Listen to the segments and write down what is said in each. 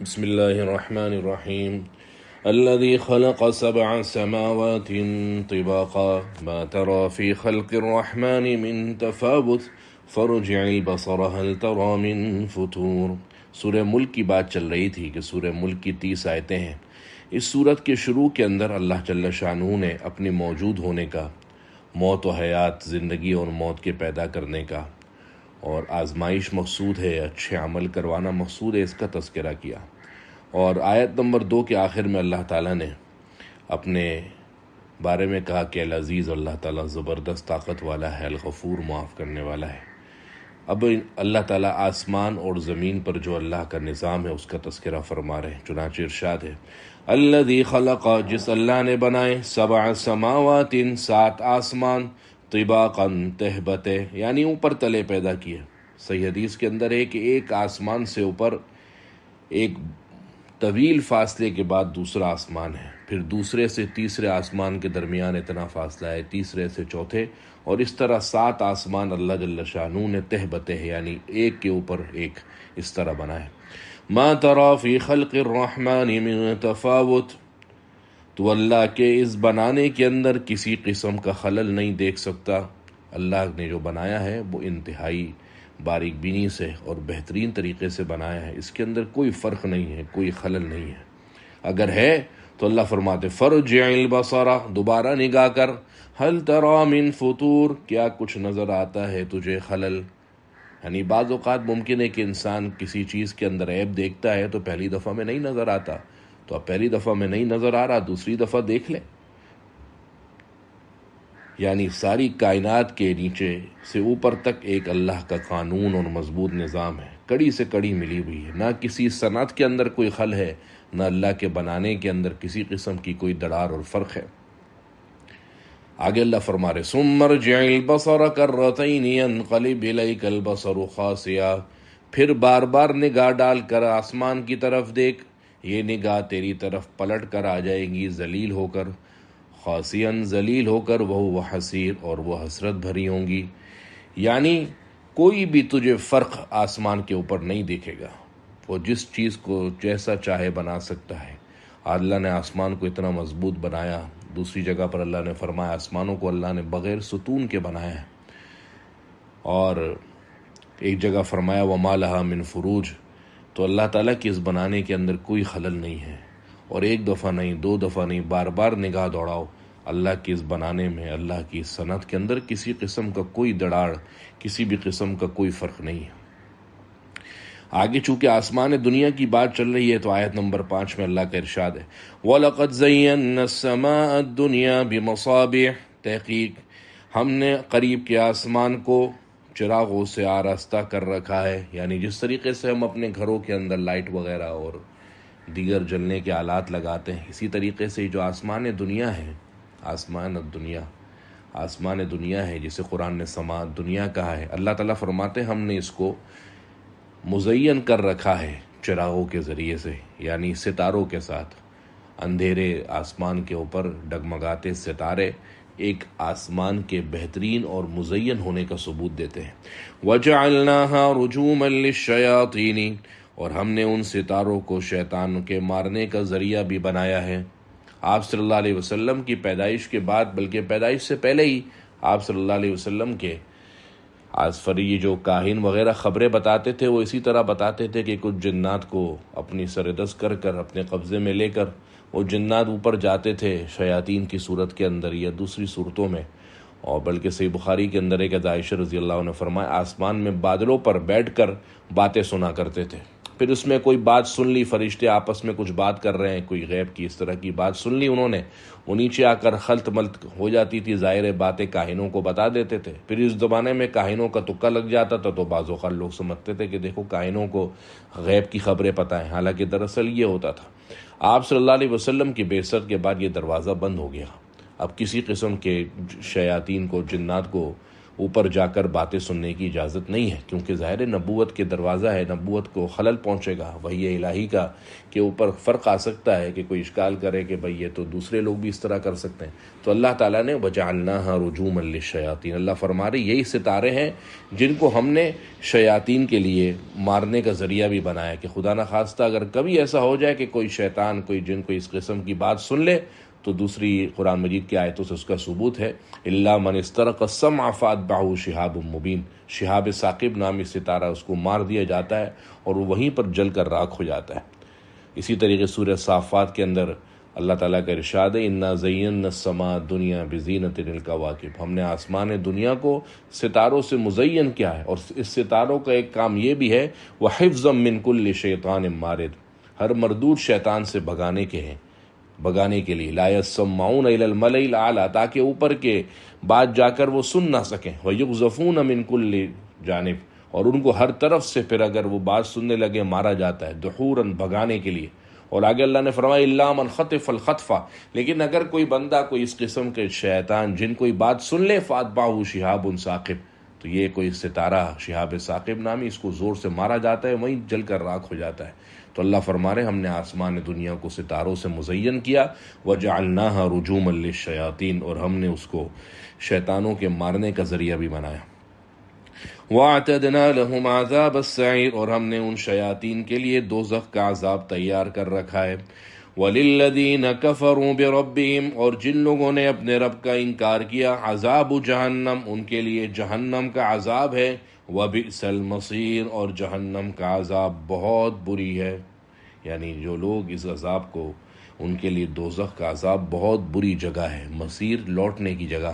بسم اللہ الرحمن الرحیم الذي خلق 7 سماوات طباقا ما ترى في خلق الرحمن من تفاوت فارجع البصر هل ترى من فطور۔ سورہ ملک کی بات چل رہی تھی کہ سورہ ملک کی 30 آیتیں ہیں۔ اس سورت کے شروع کے اندر اللہ جل شانہ نے اپنے موجود ہونے کا، موت و حیات، زندگی اور موت کے پیدا کرنے کا، اور آزمائش مقصود ہے، اچھے عمل کروانا مقصود ہے، اس کا تذکرہ کیا۔ اور آیت نمبر 2 کے آخر میں اللہ تعالیٰ نے اپنے بارے میں کہا کہ العزیز، اللہ تعالیٰ زبردست طاقت والا ہے، الغفور، معاف کرنے والا ہے۔ اب اللہ تعالیٰ آسمان اور زمین پر جو اللہ کا نظام ہے اس کا تذکرہ فرما رہے ہیں۔ چنانچہ ارشاد ہے الذی خلق، جس اللہ نے بنائے، 7 سماوات، 7 آسمان، طباقا، تہبتے، یعنی اوپر تلے پیدا کیے۔ صحیح حدیث کے اندر ہے کہ ایک آسمان سے اوپر ایک طویل فاصلے کے بعد دوسرا آسمان ہے، پھر دوسرے سے تیسرے آسمان کے درمیان اتنا فاصلہ ہے، تیسرے سے چوتھے، اور اس طرح 7 آسمان اللہ جل شانہ نے تہبتے ہیں، یعنی ایک کے اوپر ایک، اس طرح بنائے۔ ما تری فی خلق الرحمن من تفاوت، تو اللہ کے اس بنانے کے اندر کسی قسم کا خلل نہیں دیکھ سکتا۔ اللہ نے جو بنایا ہے وہ انتہائی باریک بینی سے اور بہترین طریقے سے بنایا ہے، اس کے اندر کوئی فرق نہیں ہے، کوئی خلل نہیں ہے۔ اگر ہے تو اللہ فرماتے فرجع البصر، دوبارہ نگاہ کر، هل تری من فطور، کیا کچھ نظر آتا ہے تجھے خلل؟ یعنی بعض اوقات ممکن ہے کہ انسان کسی چیز کے اندر عیب دیکھتا ہے تو پہلی دفعہ میں نہیں نظر آتا، تو اب پہلی دفعہ میں نہیں نظر آ رہا، دوسری دفعہ دیکھ لے۔ یعنی ساری کائنات کے نیچے سے اوپر تک ایک اللہ کا قانون اور مضبوط نظام ہے، کڑی سے کڑی ملی ہوئی ہے، نہ کسی صنعت کے اندر کوئی خل ہے، نہ اللہ کے بنانے کے اندر کسی قسم کی کوئی دراڑ اور فرق ہے۔ آگے اللہ فرما رہے ثم ارجع البصر کرتین ينقلب الیک البصر خاسئا، پھر بار بار نگاہ ڈال کر آسمان کی طرف دیکھ، یہ نگاہ تیری طرف پلٹ کر آ جائے گی ذلیل ہو کر، خاسئاً، ذلیل ہو کر، وہ حسیر، اور وہ حسرت بھری ہوں گی۔ یعنی کوئی بھی تجھے فرق آسمان کے اوپر نہیں دیکھے گا، وہ جس چیز کو جیسا چاہے بنا سکتا ہے۔ اللہ نے آسمان کو اتنا مضبوط بنایا، دوسری جگہ پر اللہ نے فرمایا آسمانوں کو اللہ نے بغیر ستون کے بنایا ہے، اور ایک جگہ فرمایا وما لہا من فروج، تو اللہ تعالیٰ کی اس بنانے کے اندر کوئی خلل نہیں ہے۔ اور ایک دفعہ نہیں، 2 دفعہ نہیں، بار بار نگاہ دوڑاؤ، اللہ کی اس بنانے میں، اللہ کی اس صنعت کے اندر کسی قسم کا کوئی دڑاڑ، کسی بھی قسم کا کوئی فرق نہیں ہے۔ آگے چونکہ آسمان دنیا کی بات چل رہی ہے تو آیت نمبر 5 میں اللہ کا ارشاد ہے وَلَقَدْ زَيَّنَّا السَّمَاءَ الدُّنْيَا بِمَصَابِيحَ، تحقیق ہم نے قریب کے آسمان کو چراغوں سے آراستہ کر رکھا ہے۔ یعنی جس طریقے سے ہم اپنے گھروں کے اندر لائٹ وغیرہ اور دیگر جلنے کے آلات لگاتے ہیں، اسی طریقے سے جو آسمان دنیا ہے، آسمان دنیا ہے جسے قرآن نے سما دنیا کہا ہے، اللہ تعالیٰ فرماتے ہیں ہم نے اس کو مزین کر رکھا ہے چراغوں کے ذریعے سے، یعنی ستاروں کے ساتھ۔ اندھیرے آسمان کے اوپر ڈگمگاتے ستارے ایک آسمان کے بہترین اور مزین ہونے کا ثبوت دیتے ہیں۔ وَجَعَلْنَاهَا رُجُومًا لِلشَّيَاطِينِ، اور ہم نے ان ستاروں کو شیطان کے مارنے کا ذریعہ بھی بنایا ہے۔ آپ صلی اللہ علیہ وسلم کی پیدائش کے بعد، بلکہ پیدائش سے پہلے ہی آپ صلی اللہ علیہ وسلم کے یہ جو کاہن وغیرہ خبریں بتاتے تھے، وہ اسی طرح بتاتے تھے کہ کچھ جنات کو اپنی سردست کر کر اپنے قبضے میں لے کر وہ جنات اوپر جاتے تھے شیاطین کی صورت کے اندر یا دوسری صورتوں میں۔ اور بلکہ صحیح بخاری کے اندر ایک عائشہ رضی اللہ عنہ نے فرمایا آسمان میں بادلوں پر بیٹھ کر باتیں سنا کرتے تھے، پھر اس میں کوئی بات سن لی، فرشتے آپس میں کچھ بات کر رہے ہیں، کوئی غیب کی اس طرح کی بات سن لی انہوں نے، وہ نیچے آ کر خلط ملط ہو جاتی تھی، ظاہر باتیں کاہنوں کو بتا دیتے تھے۔ پھر اس زمانے میں کاہنوں کا تکا لگ جاتا تھا تو بعض اوقات لوگ سمجھتے تھے کہ دیکھو کاہنوں کو غیب کی خبریں پتہ ہیں، حالانکہ دراصل یہ ہوتا تھا۔ آپ صلی اللہ علیہ وسلم کی بعثت کے بعد یہ دروازہ بند ہو گیا، اب کسی قسم کے شیاطین کو، جنات کو اوپر جا کر باتیں سننے کی اجازت نہیں ہے، کیونکہ ظاہر نبوت کے دروازہ ہے، نبوت کو خلل پہنچے گا وحی الہی کا کہ اوپر فرق آ سکتا ہے کہ کوئی اشکال کرے کہ بھئی یہ تو دوسرے لوگ بھی اس طرح کر سکتے ہیں۔ تو اللہ تعالیٰ نے وَجَعَلْنَاهَا رُجُومًا لِلشَّيَاطِينَ، اللہ فرما رہے یہی ستارے ہیں جن کو ہم نے شیاطین کے لیے مارنے کا ذریعہ بھی بنایا، کہ خدا نخواستہ اگر کبھی ایسا ہو جائے کہ کوئی شیطان کوئی جن کوئی اس قسم کی بات سن لے، تو دوسری قرآن مجید کی آیتوں سے اس کا ثبوت ہے، الا من استرق السمع فاتبعه شہاب مبین، شہاب ثاقب نامی ستارہ اس کو مار دیا جاتا ہے اور وہ وہیں پر جل کر راکھ ہو جاتا ہے۔ اسی طریقے سورہ صافات کے اندر اللہ تعالیٰ کا ارشاد ہے انا زینا السماء الدنیا بزینۃ الکواکب، ہم نے آسمان دنیا کو ستاروں سے مزین کیا ہے، اور اس ستاروں کا ایک کام یہ بھی ہے وحفظا من کل شیطان مارد، ہر مردود شیطان سے بگانے کے لیے، لا یسمعون الی الملأ الاعلی، تاکہ اوپر کے بات جا کر وہ سن نہ سکیں، ویقذفون من کل جانب، اور ان کو ہر طرف سے پھر اگر وہ بات سننے لگے مارا جاتا ہے، دحورا بھگانے کے لیے۔ اور آگے اللہ نے فرمایا الا من خطف الخطفہ، لیکن اگر کوئی بندہ کوئی اس قسم کے شیطان جن کوئی بات سن لے فاتبعہ شہاب ثاقب، تو یہ کوئی ستارہ شہاب ثاقب نامی، اس کو زور سے مارا جاتا ہے، وہیں جل کر راکھ ہو جاتا ہے۔ تو اللہ فرما رہے ہم نے آسمان دنیا کو ستاروں سے مزین کیا، وَجَعَلْنَاهَا رُجُومًا لِلشَّيَاطِينَ، اور ہم نے اس کو شیطانوں کے مارنے کا ذریعہ بھی بنایا۔ وَأَعْتَدْنَا لَهُمْ عَذَابَ السَّعِيرِ، اور ہم نے ان شیاطین کے لیے دوزخ کا عذاب تیار کر رکھا ہے۔ وَلِلَّذِينَ كَفَرُوا بِرَبِّهِمْ، اور جن لوگوں نے اپنے رب کا انکار کیا، عذاب جہنم، ان کے لیے جہنم کا عذاب ہے، وَبِئْسَ الْمَصِيرُ، اور جہنم کا عذاب بہت بری ہے، یعنی جو لوگ اس عذاب کو، ان کے لیے دوزخ کا عذاب بہت بری جگہ ہے، مصیر لوٹنے کی جگہ،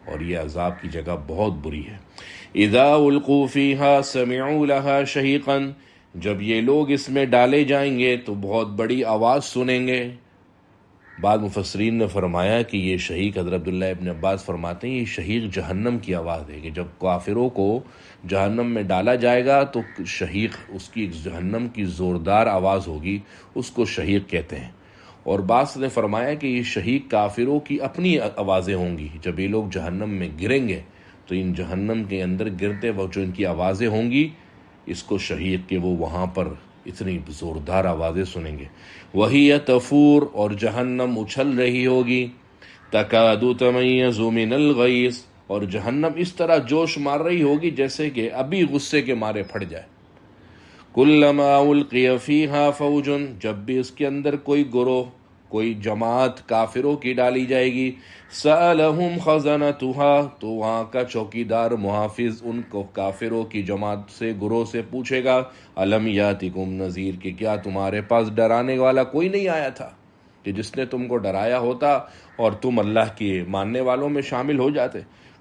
اور یہ عذاب کی جگہ بہت بری ہے۔ اذا القوا فیہا سمعوا لہا شہیقا، جب یہ لوگ اس میں ڈالے جائیں گے تو بہت بڑی آواز سنیں گے۔ بعض مفسرین نے فرمایا کہ یہ شہیق، حضرت عبداللہ ابن عباس فرماتے ہیں یہ شہیق جہنم کی آواز ہے، کہ جب کافروں کو جہنم میں ڈالا جائے گا تو شہیق، اس کی جہنم کی زوردار آواز ہوگی، اس کو شہیق کہتے ہیں۔ اور بعض نے فرمایا کہ یہ شہیق کافروں کی اپنی آوازیں ہوں گی، جب یہ لوگ جہنم میں گریں گے تو ان جہنم کے اندر گرتے وقت جو ان کی آوازیں ہوں گی، اس کو شہیق کے وہ وہاں پر اتنی زوردار آوازیں سنیں گے۔ وہی تفور، اور جہنم اچھل رہی ہوگی، تکاد تمیز من الغیظ، اور جہنم اس طرح جوش مار رہی ہوگی جیسے کہ ابھی غصے کے مارے پھٹ جائے۔ کلما القی فیہا فوج، جب بھی اس کے اندر کوئی گروہ، کوئی جماعت کافروں کی ڈالی جائے گی، سألہم خزنتها، تو وہاں کا چوکیدار محافظ ان کو کافروں کی جماعت سے، گروہ سے پوچھے گا الم یاتکم نذیر، کہ کیا تمہارے پاس ڈرانے والا کوئی نہیں آیا تھا، کہ جس نے تم کو ڈرایا ہوتا اور تم اللہ کے ماننے والوں میں شامل ہو جاتے۔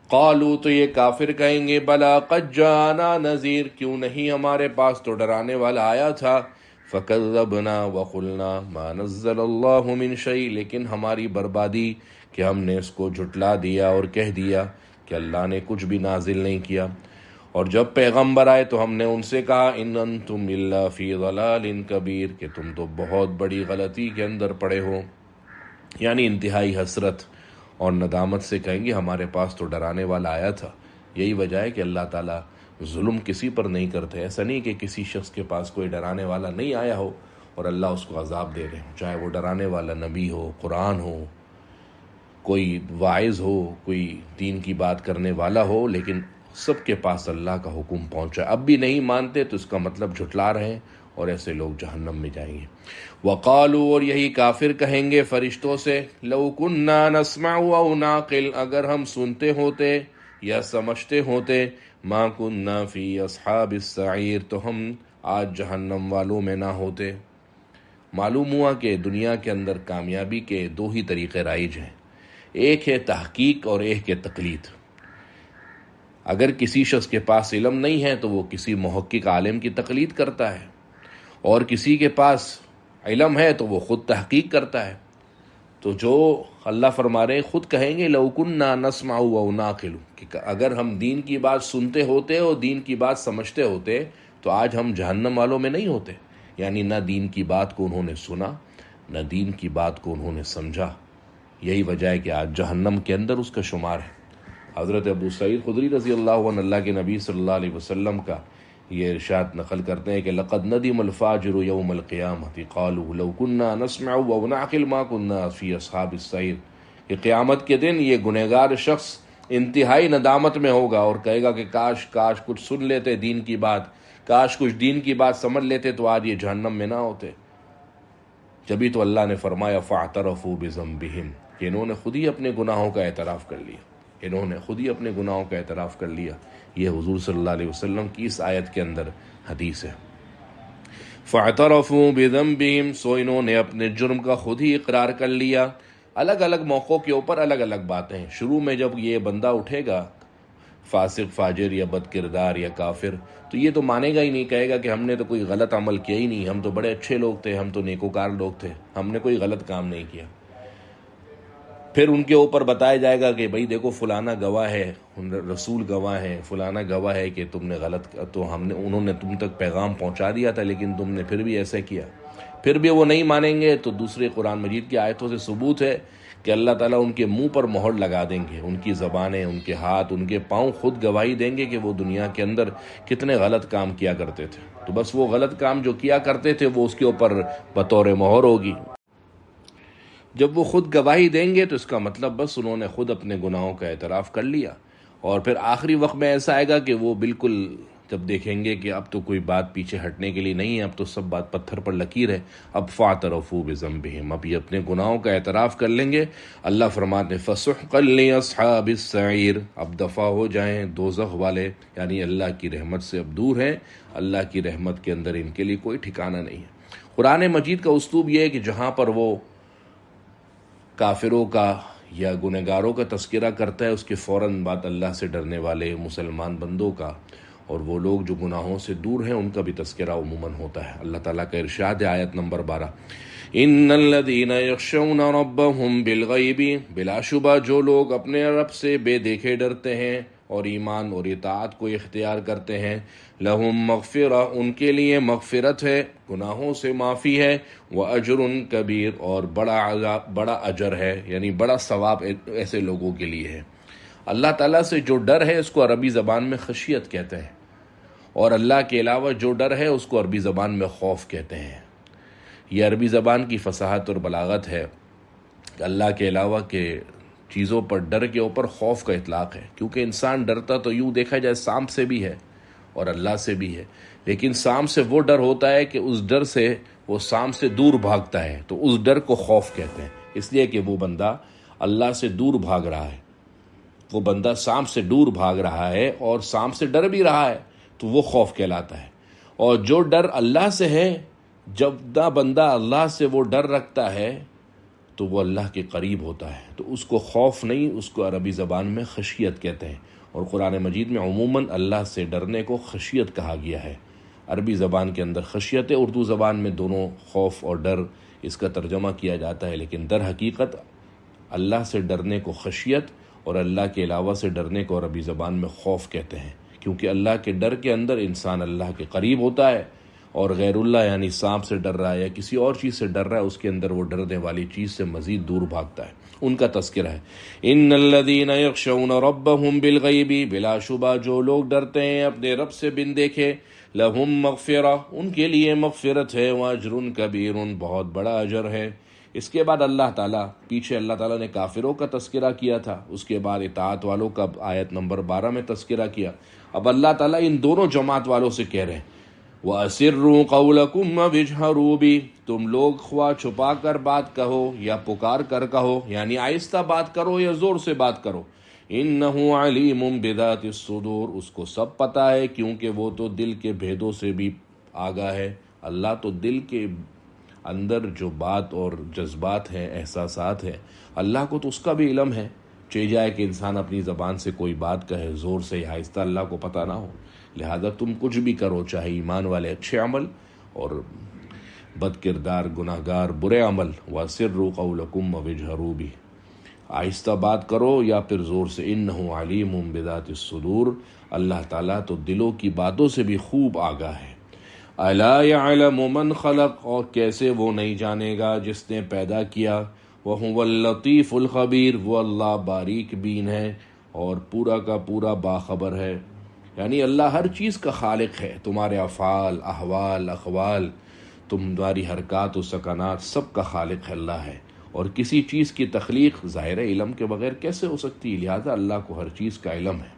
قالوا، تو یہ کافر کہیں گے بلا قد جاءنا نذیر، کیوں نہیں ہمارے پاس تو ڈرانے والا آیا تھا۔ فکذبنا وقلنا ما نزل اللہ من شیء، لیکن ہماری بربادی کہ ہم نے اس کو جھٹلا دیا اور کہہ دیا کہ اللہ نے کچھ بھی نازل نہیں کیا۔ اور جب پیغمبر آئے تو ہم نے ان سے کہا ان انتم الا فی ضلال کبیر، کہ تم تو بہت بڑی غلطی کے اندر پڑے ہو، یعنی انتہائی حسرت اور ندامت سے کہیں گے ہمارے پاس تو ڈرانے والا آیا تھا۔ یہی وجہ ہے کہ اللہ تعالیٰ ظلم کسی پر نہیں کرتے، ایسا نہیں کہ کسی شخص کے پاس کوئی ڈرانے والا نہیں آیا ہو اور اللہ اس کو عذاب دے رہے ہوں، چاہے وہ ڈرانے والا نبی ہو، قرآن ہو، کوئی واعظ ہو، کوئی دین کی بات کرنے والا ہو، لیکن سب کے پاس اللہ کا حکم پہنچا، اب بھی نہیں مانتے تو اس کا مطلب جھٹلا رہے ہیں، اور ایسے لوگ جہنم میں جائیں گے۔ وقالوا، اور یہی کافر کہیں گے فرشتوں سے لو کننا نسمع او نعقل، اگر ہم سنتے ہوتے یا سمجھتے ہوتے، ما کننا فی اصحاب السعیر، تو ہم آج جہنم والوں میں نہ ہوتے۔ معلوم ہوا کہ دنیا کے اندر کامیابی کے دو ہی طریقے رائج ہیں، ایک ہے تحقیق اور ایک ہے تقلید۔ اگر کسی شخص کے پاس علم نہیں ہے تو وہ کسی محقق عالم کی تقلید کرتا ہے، اور کسی کے پاس علم ہے تو وہ خود تحقیق کرتا ہے۔ تو جو اللہ فرما رہے خود کہیں گے لو کننا نسمع و نعقل، کہ اگر ہم دین کی بات سنتے ہوتے اور دین کی بات سمجھتے ہوتے تو آج ہم جہنم والوں میں نہیں ہوتے، یعنی نہ دین کی بات کو انہوں نے سنا، نہ دین کی بات کو انہوں نے سمجھا، یہی وجہ ہے کہ آج جہنم کے اندر اس کا شمار ہے۔ حضرت ابو سعید خدری رضی اللہ عنہ اللہ کے نبی صلی اللہ علیہ وسلم کا یہ ارشاد نقل کرتے ہیں کہ لقد ندم الفاجر یوم القیامۃ قالوا لو كنا نسمع او نعقل ما كنا فی اصحاب السعیر، کہ قیامت کے دن یہ گنہگار شخص انتہائی ندامت میں ہوگا اور کہے گا کہ کاش کچھ سن لیتے دین کی بات، کاش کچھ دین کی بات سمجھ لیتے تو آج یہ جہنم میں نہ ہوتے۔ جبھی تو اللہ نے فرمایا فاعترفوا بذنبہم، کہ انہوں نے خود ہی اپنے گناہوں کا اعتراف کر لیا، انہوں نے خود ہی اپنے گناہوں کا اعتراف کر لیا۔ یہ حضور صلی اللہ علیہ وسلم کی اس آیت کے اندر حدیث ہے۔ فاعترفوا بذنبہم، سو انہوں نے اپنے جرم کا خود ہی اقرار کر لیا۔ الگ الگ موقعوں کے اوپر الگ الگ باتیں ہیں۔ شروع میں جب یہ بندہ اٹھے گا فاسق، فاجر یا بد کردار یا کافر، تو یہ تو مانے گا ہی نہیں، کہے گا کہ ہم نے تو کوئی غلط عمل کیا ہی نہیں، ہم تو بڑے اچھے لوگ تھے، ہم تو نیکوکار لوگ تھے، ہم نے کوئی غلط کام نہیں کیا۔ پھر ان کے اوپر بتایا جائے گا کہ بھائی دیکھو فلانا گواہ ہے، رسول گواہ ہے، فلانا گواہ ہے کہ تم نے غلط، تو انہوں نے تم تک پیغام پہنچا دیا تھا لیکن تم نے پھر بھی ایسا کیا۔ پھر بھی وہ نہیں مانیں گے تو دوسرے قرآن مجید کی آیتوں سے ثبوت ہے کہ اللہ تعالیٰ ان کے منہ پر مہر لگا دیں گے، ان کی زبانیں، ان کے ہاتھ، ان کے پاؤں خود گواہی دیں گے کہ وہ دنیا کے اندر کتنے غلط کام کیا کرتے تھے۔ تو بس وہ غلط کام جو کیا کرتے تھے وہ اس کے اوپر بطور مہر ہوگی۔ جب وہ خود گواہی دیں گے تو اس کا مطلب بس انہوں نے خود اپنے گناہوں کا اعتراف کر لیا۔ اور پھر آخری وقت میں ایسا آئے گا کہ وہ بالکل جب دیکھیں گے کہ اب تو کوئی بات پیچھے ہٹنے کے لیے نہیں ہے، اب تو سب بات پتھر پر لکیر ہے، اب فاعترفوا بذنبہم، اب یہ اپنے گناہوں کا اعتراف کر لیں گے۔ اللہ فرماتے ہیں فسحقا لاصحاب السعیر، اب دفع ہو جائیں دوزخ والے، یعنی اللہ کی رحمت سے اب دور ہیں، اللہ کی رحمت کے اندر ان کے لیے کوئی ٹھکانہ نہیں ہے۔ قرآن مجید کا اسلوب یہ ہے کہ جہاں پر وہ کافروں کا یا گنہگاروں کا تذکرہ کرتا ہے اس کے فوراً بعد اللہ سے ڈرنے والے مسلمان بندوں کا اور وہ لوگ جو گناہوں سے دور ہیں ان کا بھی تذکرہ عموماً ہوتا ہے۔ اللہ تعالیٰ کا ارشاد ہے آیت نمبر 12، ان الذین یخشون ربهم بالغیب، بلا شبہ جو لوگ اپنے رب سے بے دیکھے ڈرتے ہیں اور ایمان اور اطاعت کو اختیار کرتے ہیں، لہم مغفرہ، ان کے لیے مغفرت ہے، گناہوں سے معافی ہے، واجر کبیر، اور بڑا اجر ہے، یعنی بڑا ثواب ایسے لوگوں کے لیے ہے۔ اللہ تعالیٰ سے جو ڈر ہے اس کو عربی زبان میں خشیت کہتے ہیں، اور اللہ کے علاوہ جو ڈر ہے اس کو عربی زبان میں خوف کہتے ہیں۔ یہ عربی زبان کی فصاحت اور بلاغت ہے کہ اللہ کے علاوہ کے چیزوں پر ڈر کے اوپر خوف کا اطلاق ہے، کیونکہ انسان ڈرتا تو یوں دیکھا جائے سانپ سے بھی ہے اور اللہ سے بھی ہے، لیکن سانپ سے وہ ڈر ہوتا ہے کہ اس ڈر سے وہ سانپ سے دور بھاگتا ہے، تو اس ڈر کو خوف کہتے ہیں، اس لیے کہ وہ بندہ اللہ سے دور بھاگ رہا ہے، وہ بندہ سانپ سے دور بھاگ رہا ہے اور سانپ سے ڈر بھی رہا ہے تو وہ خوف کہلاتا ہے۔ اور جو ڈر اللہ سے ہے، جب نہ بندہ اللہ سے وہ ڈر رکھتا ہے تو وہ اللہ کے قریب ہوتا ہے، تو اس کو خوف نہیں، اس کو عربی زبان میں خشیت کہتے ہیں۔ اور قرآن مجید میں عموماً اللہ سے ڈرنے کو خشیت کہا گیا ہے۔ عربی زبان کے اندر خشیت، اردو زبان میں دونوں خوف اور ڈر اس کا ترجمہ کیا جاتا ہے، لیکن در حقیقت اللہ سے ڈرنے کو خشیت اور اللہ کے علاوہ سے ڈرنے کو عربی زبان میں خوف کہتے ہیں، کیونکہ اللہ کے ڈر کے اندر انسان اللہ کے قریب ہوتا ہے، اور غیر اللہ یعنی سانپ سے ڈر رہا ہے یا کسی اور چیز سے ڈر رہا ہے، اس کے اندر وہ ڈرنے والی چیز سے مزید دور بھاگتا ہے۔ ان کا تذکرہ ہے، ان الذین یخشون ربهم بالغیب، بلا شبہ جو لوگ ڈرتے ہیں اپنے رب سے بن دیکھے، لہم مغفرہ، ان کے لیے مغفرت ہے، واجر کبیر، بہت بڑا اجر ہے۔ اس کے بعد اللہ تعالیٰ، پیچھے اللہ تعالیٰ نے کافروں کا تذکرہ کیا تھا، اس کے بعد اطاعت والوں کا آیت نمبر 12 میں تذکرہ کیا، اب اللہ تعالیٰ ان دونوں جماعت والوں سے کہہ رہے ہیں وَأَسِرُّوا قَوْلَكُمْ وَاجْهَرُوا بِهِ، تم لوگ خواہ چھپا کر بات کہو یا پکار کر کہو، یعنی آہستہ بات کرو یا زور سے بات کرو، إِنَّهُ عَلِيمٌ بِذَاتِ الصُّدُورِ، اس کو سب پتہ ہے کیونکہ وہ تو دل کے بھیدوں سے بھی آگاہ ہے۔ اللہ تو دل کے اندر جو بات اور جذبات ہیں، احساسات ہیں، اللہ کو تو اس کا بھی علم ہے، چاہے جائے کہ انسان اپنی زبان سے کوئی بات کہے زور سے یا آہستہ، اللہ کو پتہ نہ ہو، لہذا تم کچھ بھی کرو، چاہے ایمان والے اچھے عمل اور بد کردار گناہگار برے عمل، وَأَسِرُّوا قَوْلَكُمْ وَاجْهَرُوا بِهِ، آہستہ بات کرو یا پھر زور سے، إِنَّهُ عَلِيمٌ بِذَاتِ الصُّدُورِ، اللہ تعالیٰ تو دلوں کی باتوں سے بھی خوب آگاہ ہے۔ اَلَا يَعْلَمُ مَنْ خَلَقَ، اور کیسے وہ نہیں جانے گا جس نے پیدا کیا، وَهُوَ اللَّطِيفُ الْخَبِيرُ، وہ اللہ باریک بین ہے اور پورا کا پورا باخبر ہے. یعنی اللہ ہر چیز کا خالق ہے. تمہارے افعال، احوال، اقوال، تمہاری حرکات و سکنات، سب کا خالق ہے اللہ ہے. اور کسی چیز کی تخلیق ظاہر علم کے بغیر کیسے ہو سکتی؟ لہذا اللہ کو ہر چیز کا علم ہے.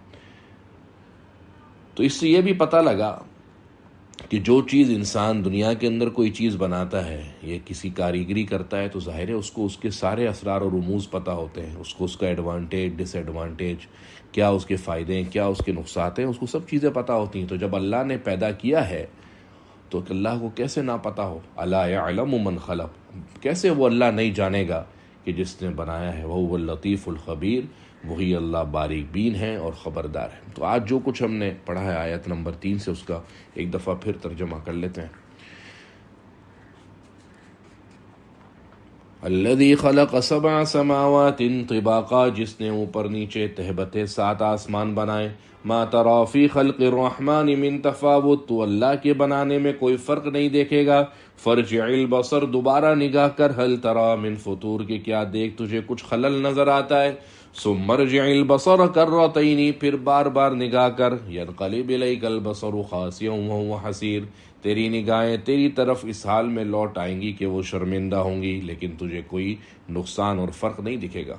تو اس سے یہ بھی پتہ لگا کہ جو چیز انسان دنیا کے اندر کوئی چیز بناتا ہے، یہ کسی کاریگری کرتا ہے، تو ظاہر ہے اس کو اس کے سارے اسرار و رموز پتہ ہوتے ہیں. اس کو اس کا ایڈوانٹیج، ڈس ایڈوانٹیج، کیا اس کے فائدے ہیں، کیا اس کے نقصانات ہیں، اس کو سب چیزیں پتہ ہوتی ہیں. تو جب اللہ نے پیدا کیا ہے تو اللہ کو کیسے نہ پتہ ہو؟ الا یعلم من خلق، کیسے وہ اللہ نہیں جانے گا کہ جس نے بنایا ہے. وہو اللطیف الخبیر، وہی اللہ باریک بین ہے اور خبردار ہے. تو آج جو کچھ ہم نے پڑھا ہے آیت نمبر 3 سے، اس کا ایک دفعہ پھر ترجمہ کر لیتے ہیں. الذی خلق 7 سماوات طباقا، جس نے اوپر نیچے تہبتے 7 آسمان بنائے. ما تری فی خلق الرحمن من تفاوت، تو اللہ کے بنانے میں کوئی فرق نہیں دیکھے گا. فرجع البصر، دوبارہ نگاہ کر. هل تری من فطور، کہ کیا دیکھ تجھے کچھ خلل نظر آتا ہے. ثم ارجع البصر کرتین، پھر بار بار نگاہ کر. ينقلب الیک البصر خاسئا وهو حسیر، تیری نگاہیں تیری طرف اس حال میں لوٹ آئیں گی کہ وہ شرمندہ ہوں گی، لیکن تجھے کوئی نقصان اور فرق نہیں دکھے گا.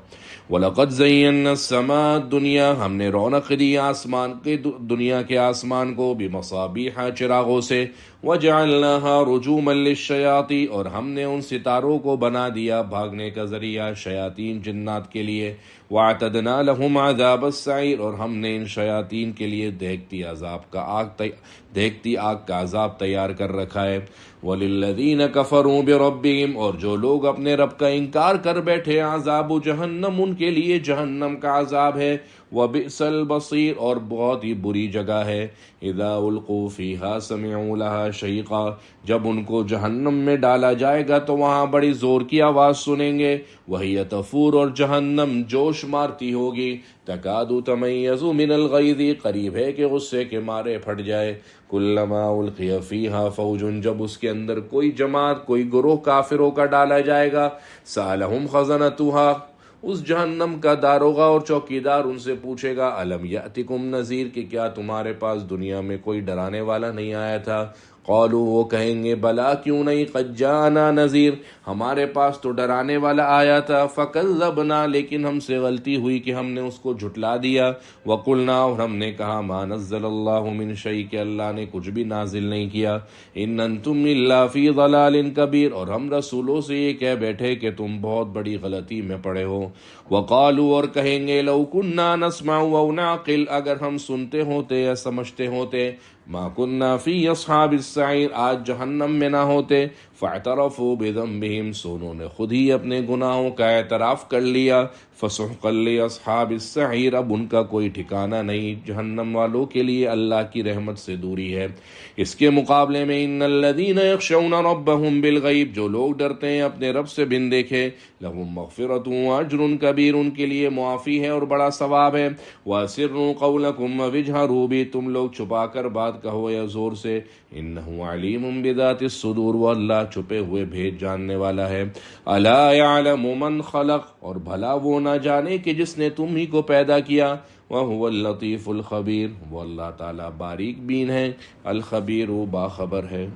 وَلَقَدْ زَيَّنَّا السَّمَاءَ الدُّنْيَا، ہم نے رونق دی آسمان کے دنیا کے آسمان کو، بِمَصَابِيحَ، چراغوں سے. وَجَعَلْنَاهَا رُجُومًا لِلشَّيَاطِينِ، اور ہم نے ان ستاروں کو بنا دیا بھاگنے کا ذریعہ شیاطین جنات کے لیے. وَأَعْتَدْنَا لَهُمْ عَذَابَ السَّعِيرِ، اور ہم نے ان شیاطین کے لیے دیکھتی آگ کا عذاب تیار کر رکھا ہے. وَلِلَّذِينَ كَفَرُوا بِرَبِّهِمْ، اور جو لوگ اپنے رب کا انکار کر بیٹھے، عذاب جہنم، ان کے لیے جہنم کا عذاب ہے. وَبِئْسَ الْبَصِيرُ، اور بہت ہی بری جگہ ہے. اِذَا أُلْقُوا فِيهَا سَمِعُوا لَهَا شَهِيقًا، جب ان کو جہنم میں ڈالا جائے گا تو وہاں بڑی زور کی آواز سنیں گے. وَهِيَ تَفُورُ، اور جہنم جوش مارتی ہوگی. تَكَادُ تَمَيَّزُ مِنَ الْغَيْظِ، قریب ہے کہ غصے کے مارے پھٹ جائے. كُلَّمَا أُلْقِيَ فِيهَا فَوْجٌ، جب اس کے اندر کوئی جماعت، کوئی گروہ کافروں کا ڈالا جائے گا. سَأَلَهُمْ خَزَنَتُهَا، اس جہنم کا داروغہ اور چوکیدار ان سے پوچھے گا، الم یأتکم نذیر، کہ کیا تمہارے پاس دنیا میں کوئی ڈرانے والا نہیں آیا تھا. قالوا، وہ کہیں گے، بلا، کیوں نہیں، قد جاءنا نذیر، ہمارے پاس تو ڈرانے والا آیا تھا. فکذبنا، لیکن ہم سے غلطی ہوئی کہ ہم نے اس کو جھٹلا دیا. وقلنا، اور ہم نے کہا، ما نزل اللہ من شیء، کہ اللہ نے کچھ بھی نازل نہیں کیا. ان انتم الا فی ضلال کبیر، اور ہم رسولوں سے یہ کہہ بیٹھے کہ تم بہت بڑی غلطی میں پڑے ہو. وقالوا، اور کہیں گے، لو کنا نسمع او نعقل، اگر ہم سنتے ہوتے یا سمجھتے ہوتے، ما کنا فی اصحاب السعیر، آج جہنم میں نہ ہوتے. فاعترفوا بذنبہم، سو انہوں نے خود ہی اپنے گناہوں کا اعتراف کر لیا. فسحقا لاصحاب السعیر، اب ان کا کوئی ٹھکانہ نہیں جہنم والوں کے لیے، اللہ کی رحمت سے دوری ہے. اس کے مقابلے میں ان الذین یخشون ربہم بالغیب، جو لوگ ڈرتے ہیں اپنے رب سے بن دیکھے، لہم مغفرۃ واجر کبیر، ان کے لیے معافی ہے اور بڑا ثواب ہے. واسروا قولکم واجہروا بہ، تم لوگ چھپا کر بات کہو یا زور سے. انہ علیم بذات الصدور، وہ اللہ چھپے ہوئے بھید جاننے والا ہے. الا یعلم من خلق، اور بھلا وہ نہ جانے کہ جس نے تم ہی کو پیدا کیا. وَهُوَ اللطیف الخبیر، وہ اللہ تعالیٰ باریک بین ہے، الخبیر، وہ باخبر ہے.